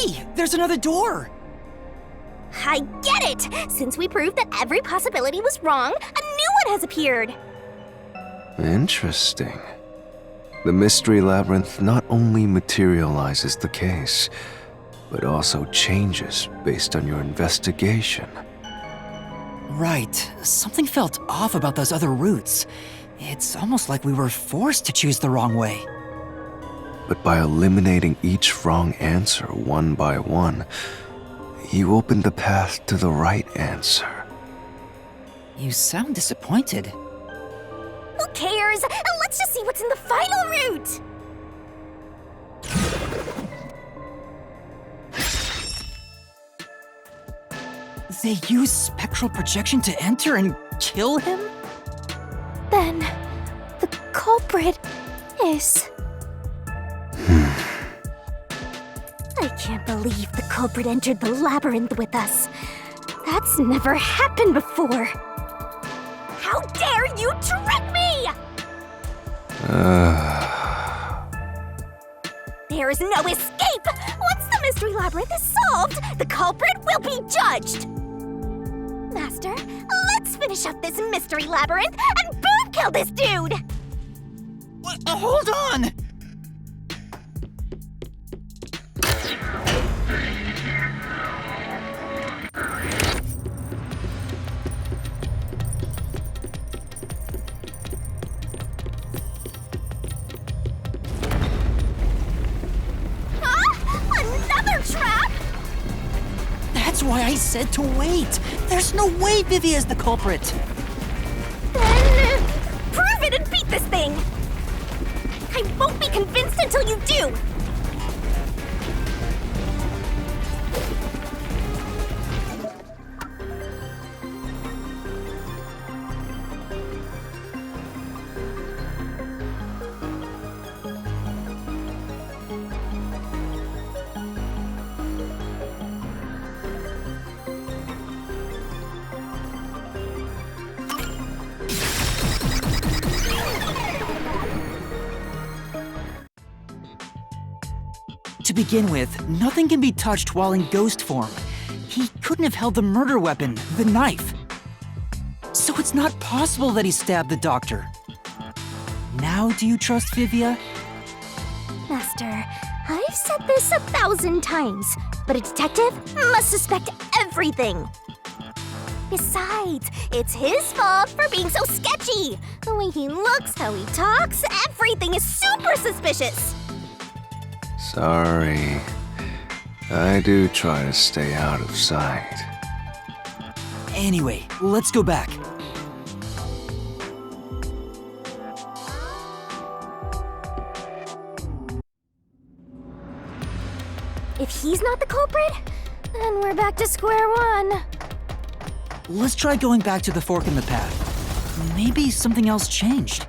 Hey, there's another door! I get it! Since we proved that every possibility was wrong, a new one has appeared! Interesting. The Mystery Labyrinth not only materializes the case, but also changes based on your investigation. Right, something felt off about those other routes. It's almost like we were forced to choose the wrong way. But by eliminating each wrong answer one by one, you opened the path to the right answer. You sound disappointed. Who cares? Let's just see what's in the final route! They use spectral projection to enter and kill him? Then, the culprit is... I can't believe the culprit entered the labyrinth with us. That's never happened before. How dare you trick me! There is no escape! Once the mystery labyrinth is solved, the culprit will be judged! Master, let's finish up this mystery labyrinth and boom kill this dude! Hold on! That's why I said to wait! There's no way Vivia's the culprit! Then, prove it and beat this thing! I won't be convinced until you do! To begin with, nothing can be touched while in ghost form. He couldn't have held the murder weapon, the knife. So it's not possible that he stabbed the doctor. Now do you trust Vivia? Master, I've said this 1,000 times, but a detective must suspect everything. Besides, it's his fault for being so sketchy. The way he looks, how he talks, everything is super suspicious. Sorry. I do try to stay out of sight. Anyway, let's go back. If he's not the culprit, then we're back to square one. Let's try going back to the fork in the path. Maybe something else changed.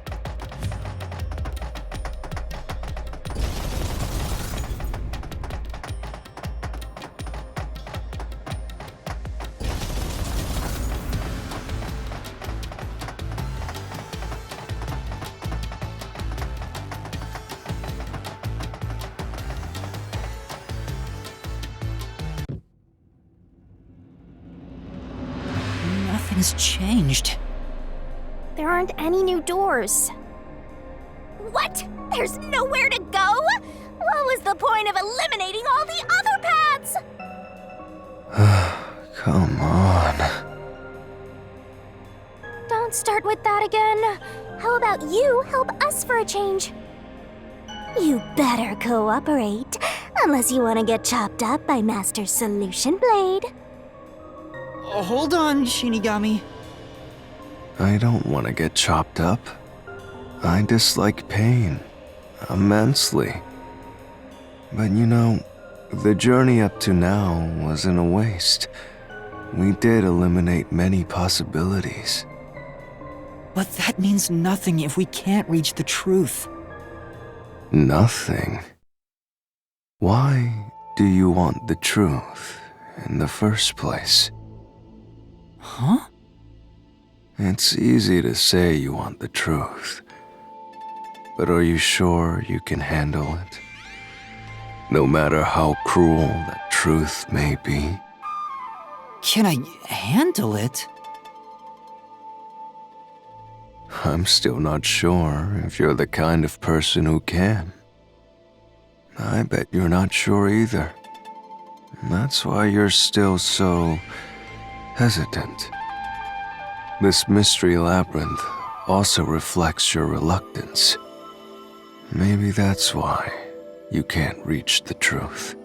Nothing's changed. There aren't any new doors. What? There's nowhere to go? What was the point of eliminating all the other paths? Come on. Don't start with that again. How about you help us for a change? You better cooperate, unless you want to get chopped up by Master Solution Blade. Hold on, Shinigami. I don't want to get chopped up. I dislike pain immensely. But you know, the journey up to now wasn't a waste. We did eliminate many possibilities. But that means nothing if we can't reach the truth. Nothing? Why do you want the truth in the first place? Huh? It's easy to say you want the truth, but are you sure you can handle it? No matter how cruel that truth may be. Can I handle it? I'm still not sure if you're the kind of person who can. I bet you're not sure either. That's why you're still so hesitant. This mystery labyrinth also reflects your reluctance. Maybe that's why you can't reach the truth.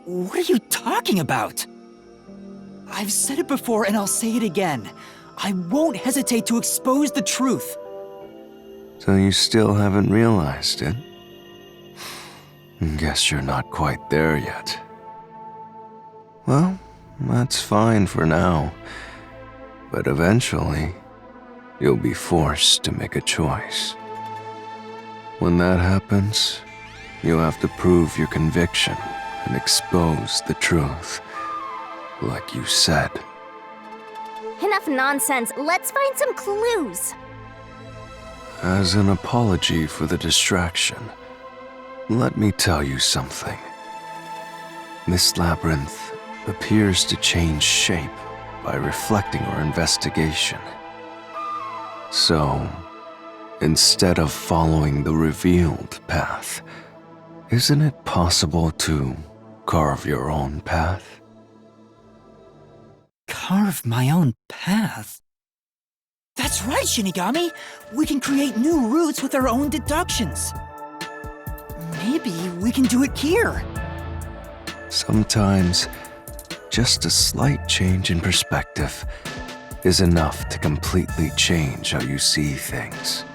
What are you talking about? I've said it before and I'll say it again. I won't hesitate to expose the truth. So you still haven't realized it? Guess you're not quite there yet. Well, that's fine for now. But eventually, you'll be forced to make a choice. When that happens, you'll have to prove your conviction and expose the truth, like you said. Enough nonsense. Let's find some clues. As an apology for the distraction, let me tell you something. This labyrinth appears to change shape by reflecting our investigation. So, instead of following the revealed path, isn't it possible to carve your own path? Carve my own path? That's right, Shinigami! We can create new routes with our own deductions. Maybe we can do it here. Sometimes, just a slight change in perspective is enough to completely change how you see things.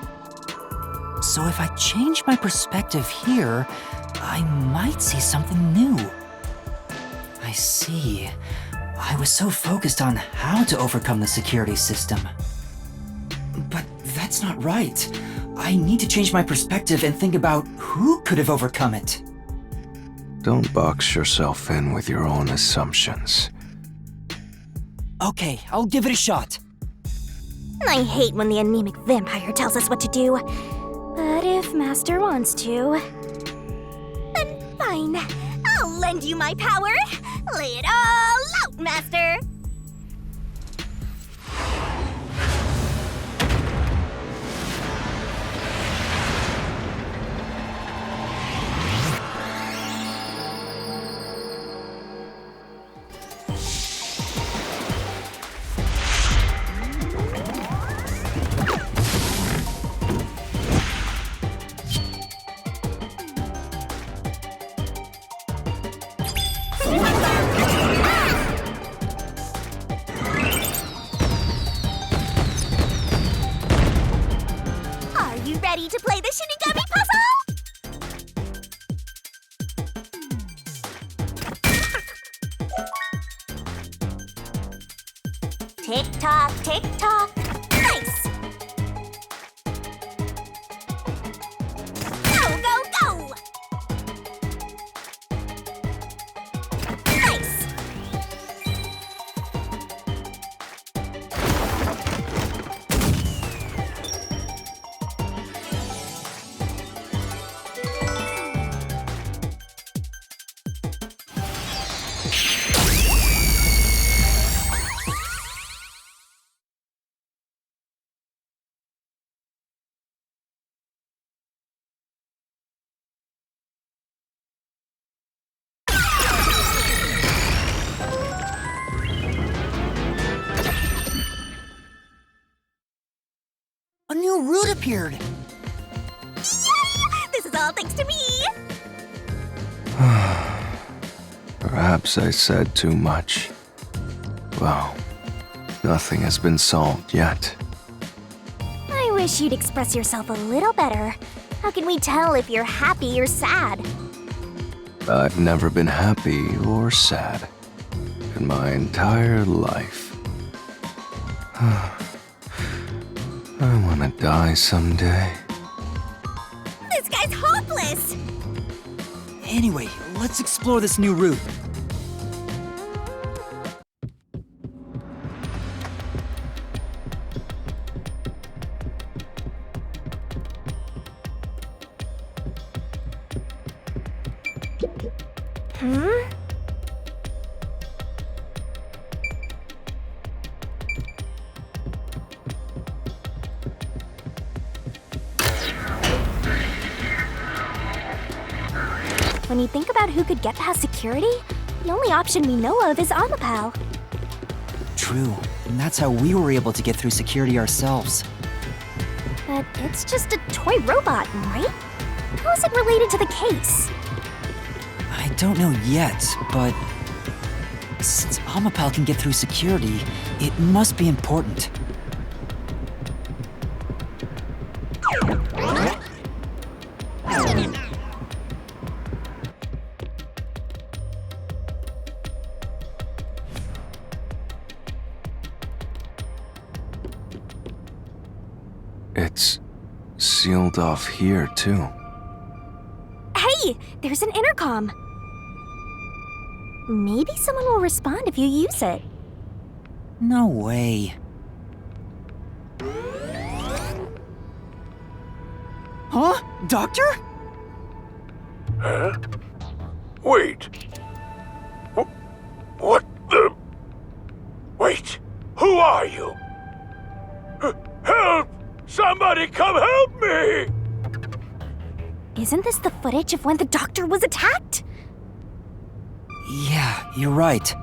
So if I change my perspective here, I might see something new. I see. I was so focused on how to overcome the security system. But that's not right. I need to change my perspective and think about who could have overcome it. Don't box yourself in with your own assumptions. Okay, I'll give it a shot. I hate when the anemic vampire tells us what to do. But if Master wants to... then fine. I'll lend you my power. Lay it all out, Master! Ready to play the Shinigami puzzle? Tick-tock, tick-tock. Nice! Go, go, go! Nice! A new route appeared! Yay! This is all thanks to me! Perhaps I said too much. Well, nothing has been solved yet. I wish you'd express yourself a little better. How can we tell if you're happy or sad? I've never been happy or sad in my entire life. I want to die someday. This guy's hopeless! Anyway, let's explore this new route. when you think about who could get past security, the only option we know of is Amapal. True, and that's how we were able to get through security ourselves. But it's just a toy robot, right? How is it related to the case? I don't know yet, but since Amapal can get through security, it must be important. It's sealed off here, too. Hey, there's an intercom. Maybe someone will respond if you use it. No way. Huh? Doctor? Huh? Wait. What the... Wait, who are you? Help! Somebody come help me! Isn't this the footage of when the doctor was attacked? Yeah, you're right.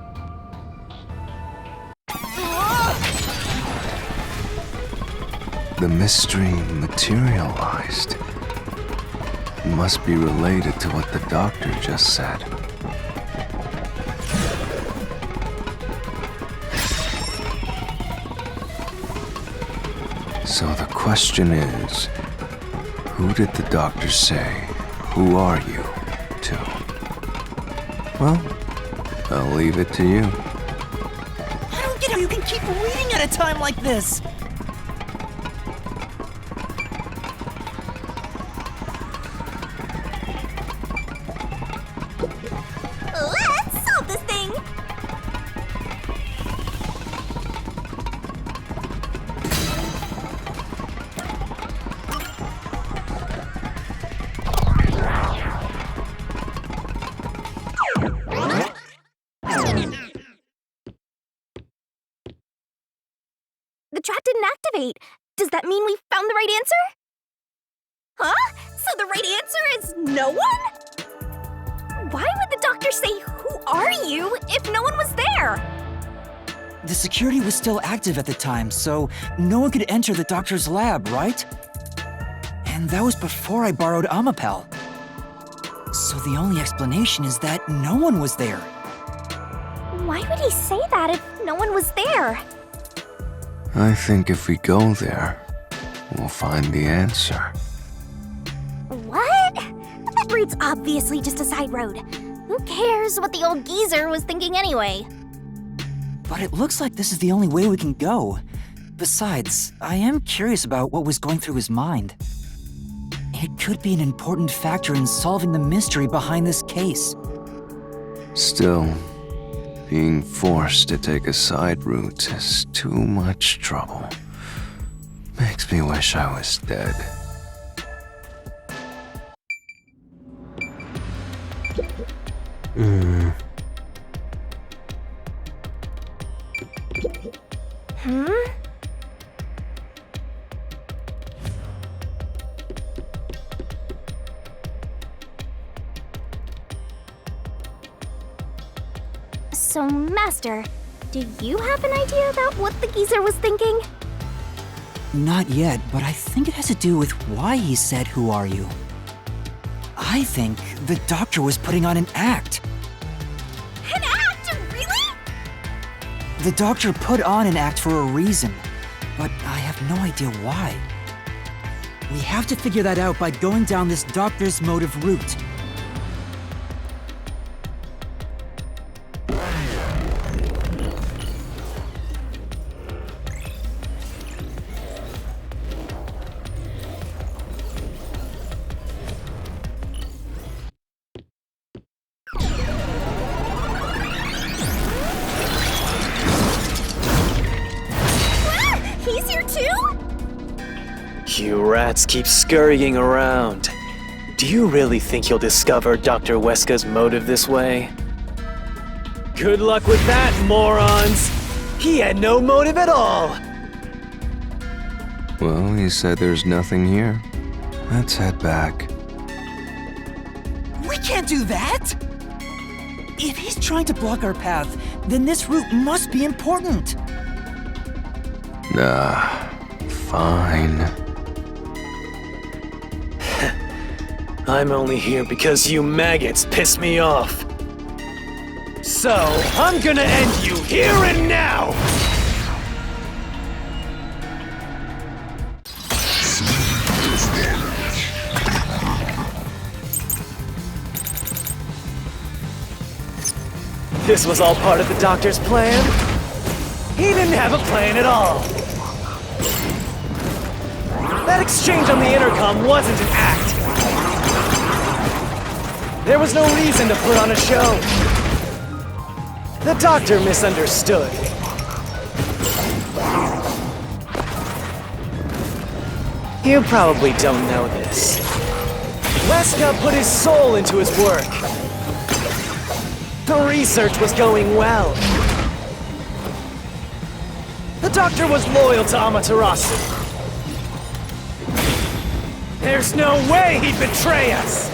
The mystery materialized. Must be related to what the doctor just said. So the question is, who did the doctor say, "Who are you?" to? Well, I'll leave it to you. I don't get how you can keep reading at a time like this! Let's solve this thing! The trap didn't activate. Does that mean we found the right answer? Huh? So the right answer is no one? Why would the doctor say, "Who are you?" if no one was there? The security was still active at the time, so no one could enter the doctor's lab, right? And that was before I borrowed Amapal. So the only explanation is that no one was there. Why would he say that if no one was there? I think if we go there, we'll find the answer. What? That route's obviously just a side road. Who cares what the old geezer was thinking anyway? But it looks like this is the only way we can go. Besides, I am curious about what was going through his mind. It could be an important factor in solving the mystery behind this case. Still, being forced to take a side route is too much trouble. Makes me wish I was dead. So, Master, do you have an idea about what the geezer was thinking? Not yet, but I think it has to do with why he said, "Who are you?" I think the doctor was putting on an act. An act? Really? The doctor put on an act for a reason, but I have no idea why. We have to figure that out by going down this doctor's motive route. He's here too? You rats keep scurrying around. Do you really think you'll discover Dr. Weska's motive this way? Good luck with that, morons! He had no motive at all! Well, he said there's nothing here. Let's head back. We can't do that! If he's trying to block our path, then this route must be important. Fine. I'm only here because you maggots piss me off. So, I'm gonna end you here and now! This was all part of the doctor's plan? He didn't have a plan at all. That exchange on the intercom wasn't an act. There was no reason to put on a show. The doctor misunderstood. You probably don't know this. Weska put his soul into his work. The research was going well. The doctor was loyal to Amaterasu. There's no way he'd betray us!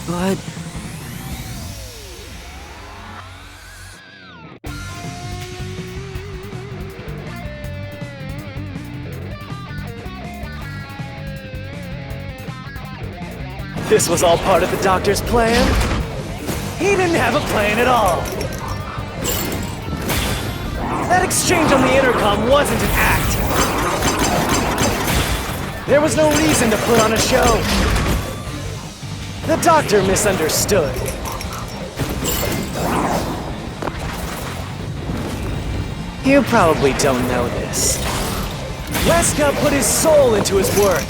But... This was all part of the doctor's plan? He didn't have a plan at all. That exchange on the intercom wasn't an act. There was no reason to put on a show. The doctor misunderstood. You probably don't know this. Weska put his soul into his work.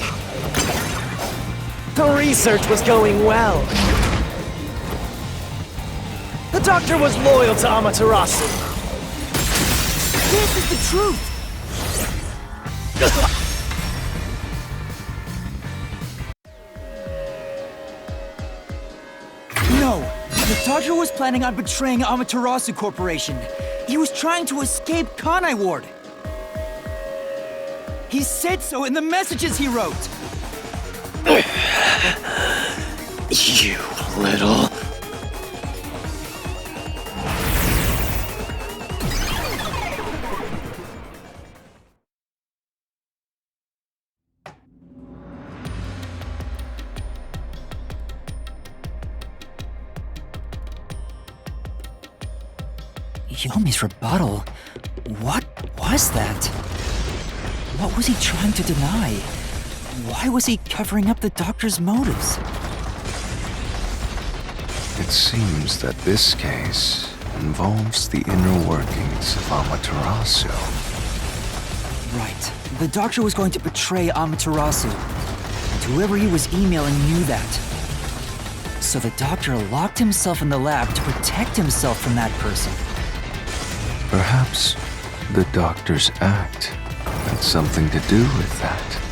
The research was going well. The doctor was loyal to Amaterasu. this is the truth! No, the doctor was planning on betraying Amaterasu Corporation. He was trying to escape Kanai Ward. He said so in the messages he wrote. You little... Yomi's rebuttal? What was that? What was he trying to deny? Why was he covering up the doctor's motives? It seems that this case involves the inner workings of Amaterasu. Right. The doctor was going to betray Amaterasu. And whoever he was emailing knew that. So the doctor locked himself in the lab to protect himself from that person. Perhaps the doctor's act had something to do with that.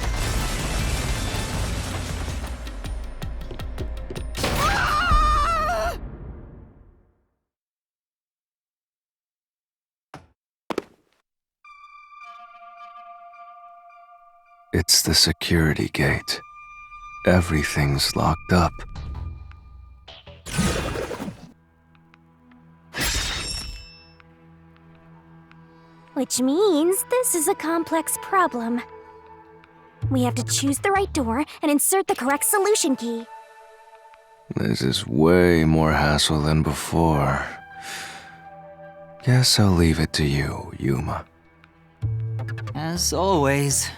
It's the security gate. Everything's locked up. Which means this is a complex problem. We have to choose the right door and insert the correct solution key. This is way more hassle than before. Guess I'll leave it to you, Yuma. As always.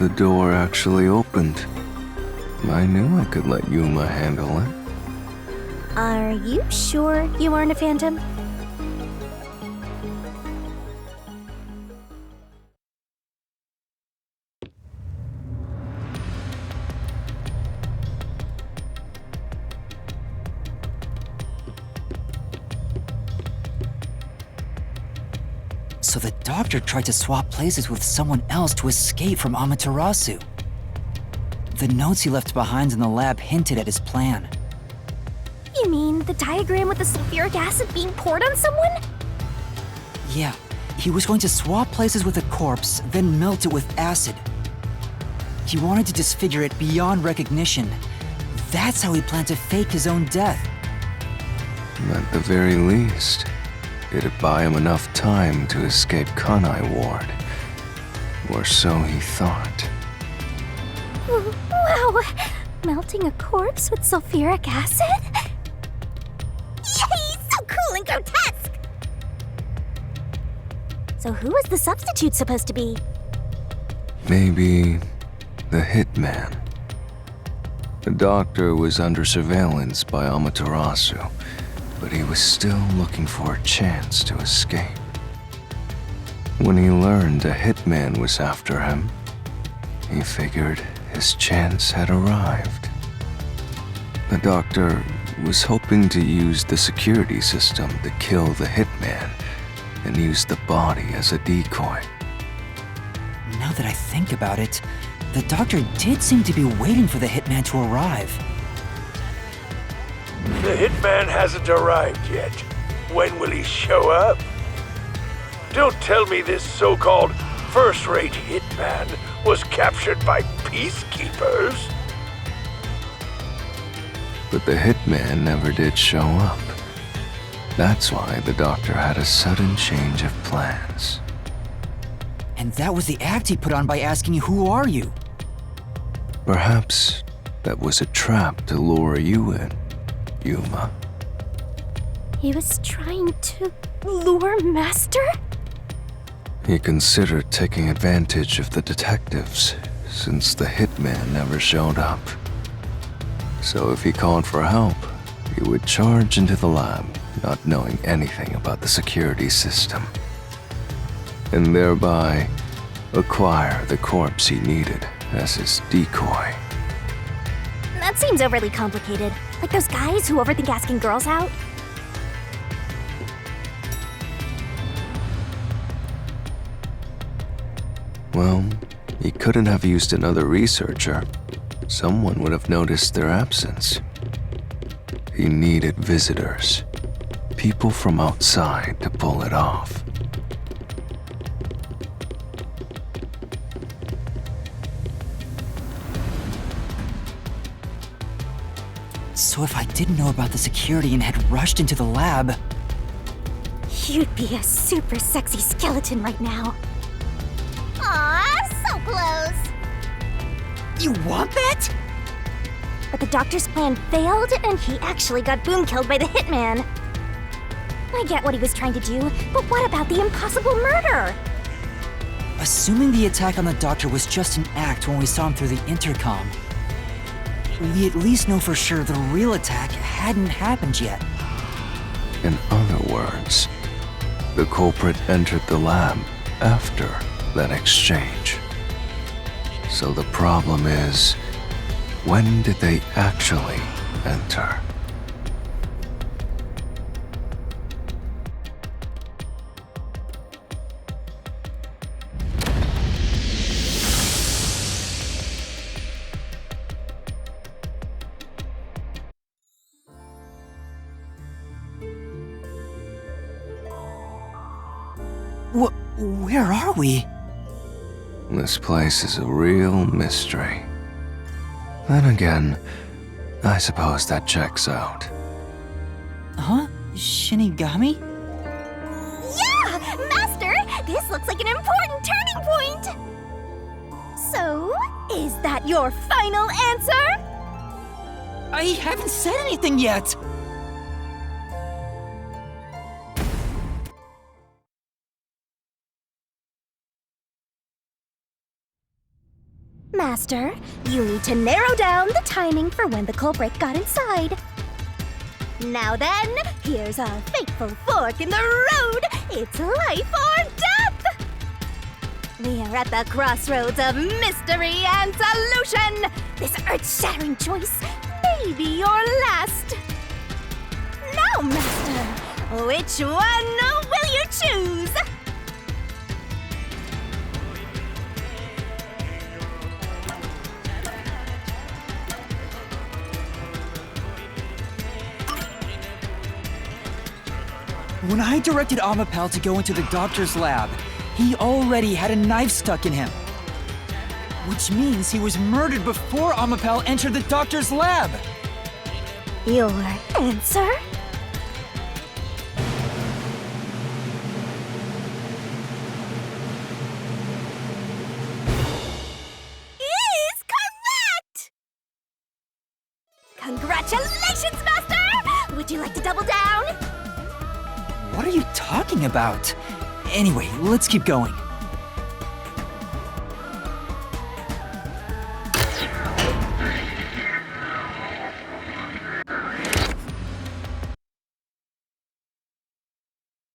the door actually opened. I knew I could let Yuma handle it. Are you sure you aren't a phantom? So the doctor tried to swap places with someone else to escape from Amaterasu. The notes he left behind in the lab hinted at his plan. You mean the diagram with the sulfuric acid being poured on someone? Yeah, he was going to swap places with a corpse, then melt it with acid. He wanted to disfigure it beyond recognition. That's how he planned to fake his own death. At the very least, it'd buy him enough time to escape Kanai Ward. Or so he thought. Wow! Melting a corpse with sulfuric acid? Yay! So cool and grotesque! So who was the substitute supposed to be? Maybe the hitman. The doctor was under surveillance by Amaterasu, but he was still looking for a chance to escape. When he learned a hitman was after him, he figured his chance had arrived. The doctor was hoping to use the security system to kill the hitman and use the body as a decoy. Now that I think about it, the doctor did seem to be waiting for the hitman to arrive. The hitman hasn't arrived yet. When will he show up? Don't tell me this so-called first-rate hitman was captured by peacekeepers. But the hitman never did show up. That's why the doctor had a sudden change of plans. And that was the act he put on by asking, "Who are you?" Perhaps that was a trap to lure you in, Yuma. He was trying to lure Master? He considered taking advantage of the detectives, since the hitman never showed up. So if he called for help, he would charge into the lab, not knowing anything about the security system, and thereby acquire the corpse he needed as his decoy. That seems overly complicated. Like those guys who overthink asking girls out. Well, he couldn't have used another researcher. Someone would have noticed their absence. He needed visitors, people from outside to pull it off. So if I didn't know about the security and had rushed into the lab... You'd be a super sexy skeleton right now. Aw, so close. You want that? But the doctor's plan failed, and he actually got boom killed by the hitman. I get what he was trying to do, but what about the impossible murder? Assuming the attack on the doctor was just an act when we saw him through the intercom, we at least know for sure the real attack hadn't happened yet. In other words, the culprit entered the lab after that exchange. So the problem is, when did they actually enter? Where are we? This place is a real mystery. Then again, I suppose that checks out. Huh? Shinigami? Yeah! Master, this looks like an important turning point! So, is that your final answer? I haven't said anything yet! Master, you need to narrow down the timing for when the culprit got inside. Now then, here's our fateful fork in the road. It's life or death! We are at the crossroads of mystery and solution. This earth-shattering choice may be your last. Now, Master, which one will you choose? When I directed Amapal to go into the doctor's lab, he already had a knife stuck in him. Which means he was murdered before Amapal entered the doctor's lab. Your answer? Is correct! Congratulations, Master! Would you like to double down? What are you talking about? Anyway, let's keep going.